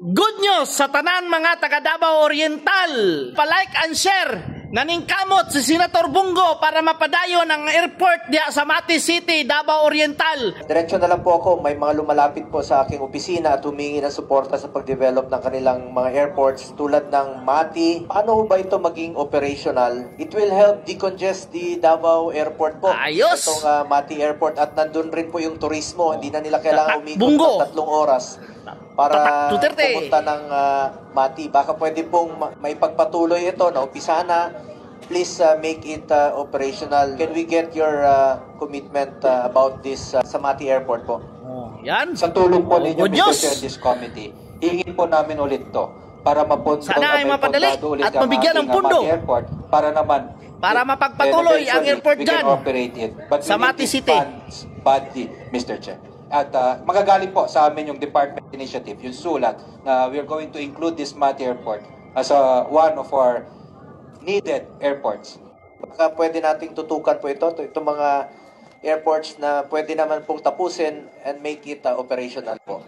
Good news sa tanan mga taga Davao Oriental. Pa-like and share naning kamot si Senator Bungo para mapadayon ang airport diya sa Mati City, Davao Oriental. Diretso na lang po ako, may mga lumalapit po sa aking opisina at humingi ng suporta sa pag-develop ng kanilang mga airports tulad ng Mati. Paano ba ito maging operational? It will help decongest the Davao Airport po. Ayos! Itong Mati Airport at nandun rin po yung turismo. Hindi na nila kailangan umikot Bungo. ng 3 oras para pumunta ng Mati. Baka pwede pong may pagpatuloy ito na umpisa na. Please make it operational. Can we get your commitment about this sa Mati Airport po? Yan. Sa tulong po ninyo, Good Mr. news. Chair, this committee, hingin po namin ulit to para mapunta Sana ay mapadali at mabigyan ng pundo airport para naman mapagpatuloy ang airport we can dyan operate it. But sa Mati City. Funds badly, Mr. Chair. At magagaling po sa amin yung department initiative, yung sulat, na we're going to include this Mati Airport as one of our needed airports. Baka pwede nating tutukan po ito, itong mga airports na pwede naman pong tapusin and make it operational po.